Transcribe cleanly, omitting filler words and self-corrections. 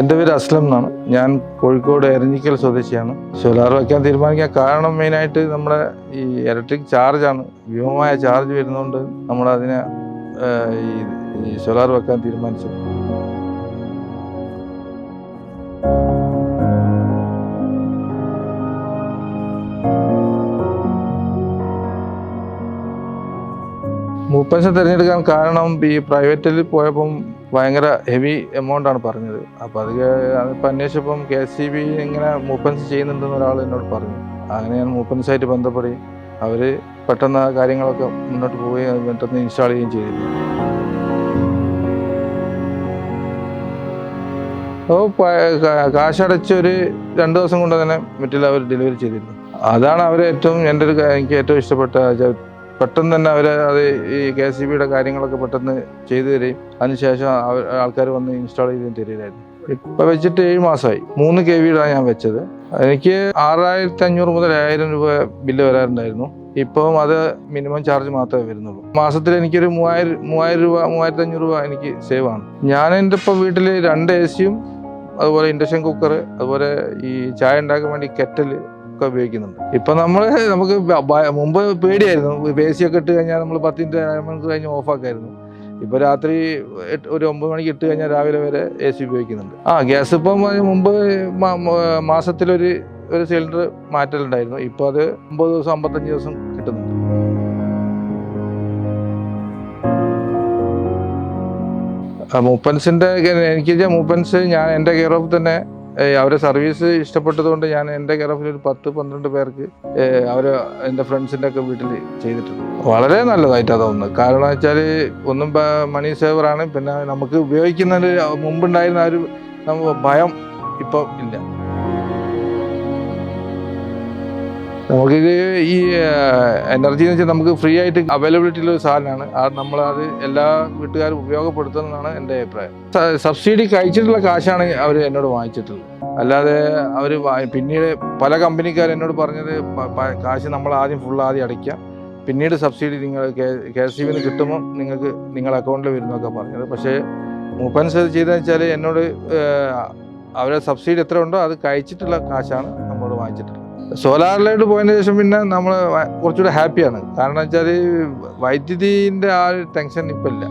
എൻ്റെ പേര് അസ്ലം എന്നാണ്. ഞാൻ കോഴിക്കോട് എരഞ്ഞിക്കൽ സ്വദേശിയാണ്. സോലാർ വയ്ക്കാൻ തീരുമാനിക്കാൻ കാരണം മെയിനായിട്ട് നമ്മുടെ ഈ ഇലക്ട്രിക് ചാർജാണ്. ഭീമമായ ചാർജ് വരുന്നതുകൊണ്ട് നമ്മളതിനെ ഈ സോലാർ വെക്കാൻ തീരുമാനിച്ചു. മൂപ്പൻസ് തിരഞ്ഞെടുക്കാൻ കാരണം ഈ പ്രൈവറ്റിൽ പോയപ്പം ഭയങ്കര ഹെവി എമൗണ്ട് ആണ് പറഞ്ഞത്. അപ്പോൾ അതിപ്പോൾ അന്വേഷിച്ചപ്പം KSEB ഇങ്ങനെ മൂപ്പൻസ് ചെയ്യുന്നുണ്ടെന്ന് ഒരാൾ എന്നോട് പറഞ്ഞു. അങ്ങനെ ഞാൻ മൂപ്പൻസായിട്ട് ബന്ധപ്പെടുകയും അവർ പെട്ടെന്ന് കാര്യങ്ങളൊക്കെ മുന്നോട്ട് പോവുകയും പെട്ടെന്ന് ഇൻസ്റ്റാൾ ചെയ്യുകയും ചെയ്തിരുന്നു. അപ്പോൾ കാശടച്ചൊരു 2 ദിവസം കൊണ്ട് തന്നെ മറ്റുള്ള അവർ ഡെലിവറി ചെയ്തിരുന്നു. അതാണ് എനിക്ക് ഏറ്റവും ഇഷ്ടപ്പെട്ട. പെട്ടെന്ന് തന്നെ അത് ഈ KSEBയുടെ കാര്യങ്ങളൊക്കെ പെട്ടെന്ന് ചെയ്തു തരികയും അതിനുശേഷം ആൾക്കാർ വന്ന് ഇൻസ്റ്റാൾ ചെയ്ത് തരികയായിരുന്നു. ഇപ്പം വെച്ചിട്ട് 7 മാസമായി. 3 kVയുടെ ഞാൻ വെച്ചത്. എനിക്ക് 6500 മുതൽ 1000 രൂപ ബില്ല് വരാറുണ്ടായിരുന്നു. ഇപ്പം അത് മിനിമം ചാർജ് മാത്രമേ വരുന്നുള്ളൂ. മാസത്തിൽ എനിക്കൊരു 3000 രൂപ 3500 രൂപ എനിക്ക് സേവ് ആണ്. ഞാൻ എൻ്റെ ഇപ്പം വീട്ടിൽ 2 AC-യും അതുപോലെ ഇൻഡക്ഷൻ കുക്കർ, അതുപോലെ ഈ ചായ ഉണ്ടാക്കാൻ വേണ്ടി കെറ്റൽ ഒക്കെ ഉപയോഗിക്കുന്നുണ്ട്. ഇപ്പം നമുക്ക് മുമ്പ് പേടിയായിരുന്നു. AC ഒക്കെ ഇട്ട് കഴിഞ്ഞാൽ നമ്മൾ 10 മിനിറ്റ് അരമണിക്കൂർ കഴിഞ്ഞ് ഓഫാക്കായിരുന്നു. ഇപ്പോൾ രാത്രി ഒരു 9 മണിക്ക് ഇട്ട് കഴിഞ്ഞാൽ രാവിലെ വരെ AC ഉപയോഗിക്കുന്നുണ്ട്. ഗ്യാസ് ഇപ്പം മുമ്പ് മാസത്തിലൊരു സിലിണ്ടർ മാറ്റലുണ്ടായിരുന്നു. ഇപ്പോൾ അത് 50 ദിവസം 55 ദിവസം കിട്ടുന്നുണ്ട്. മൂപ്പൻസിൻ്റെ മൂപ്പൻസ് ഞാൻ എൻ്റെ കെയർ ഓഫ് തന്നെ അവരെ സർവീസ് ഇഷ്ടപ്പെട്ടതുകൊണ്ട് ഞാൻ എൻ്റെ കെയർ ഓഫിൽ ഒരു 10-12 പേർക്ക് എൻ്റെ ഫ്രണ്ട്സിൻ്റെ ഒക്കെ വീട്ടിൽ ചെയ്തിട്ടുണ്ട്. വളരെ നല്ലതായിട്ടാണ് തോന്നുന്നത്. കാരണം വെച്ചാൽ ഒന്നും മണി സേവറാണ്. പിന്നെ നമുക്ക് ഉപയോഗിക്കുന്നതിന് മുമ്പുണ്ടായിരുന്ന ഒരു ഭയം ഇപ്പോൾ ഇല്ല. നമുക്കിത് ഈ എനർജി എന്ന് വെച്ചാൽ നമുക്ക് ഫ്രീ ആയിട്ട് അവൈലബിലിറ്റി ഉള്ള ഒരു സാധനമാണ്. നമ്മളത് എല്ലാ വീട്ടുകാരും ഉപയോഗപ്പെടുത്തുന്നതാണ് എൻ്റെ അഭിപ്രായം. സബ്സിഡി കഴിച്ചിട്ടുള്ള കാശാണ് അവർ എന്നോട് വാങ്ങിച്ചിട്ടുള്ളത്. അല്ലാതെ അവർ പിന്നീട് പല കമ്പനിക്കാർ എന്നോട് പറഞ്ഞത് കാശ് നമ്മൾ ആദ്യം അടയ്ക്കുക, പിന്നീട് സബ്സിഡി നിങ്ങൾ KSEBന്ന് കിട്ടുമ്പോൾ നിങ്ങളുടെ അക്കൗണ്ടിൽ വരുന്നൊക്കെ പറഞ്ഞത്. പക്ഷേ മൂപ്പൻസ് ചെയ്തതെന്ന് വെച്ചാൽ എന്നോട് അവരെ സബ്സിഡി എത്ര ഉണ്ടോ അത് കഴിച്ചിട്ടുള്ള കാശാണ് നമ്മളോട് വാങ്ങിച്ചിട്ടുള്ളത്. സോലാറിലോട്ട് പോയതിന് ശേഷം പിന്നെ നമ്മൾ കുറച്ചുകൂടെ ഹാപ്പിയാണ്. കാരണം വെച്ചാൽ വൈദ്യുതിൻ്റെ ആ ഒരു ടെൻഷൻ ഇപ്പം ഇല്ല.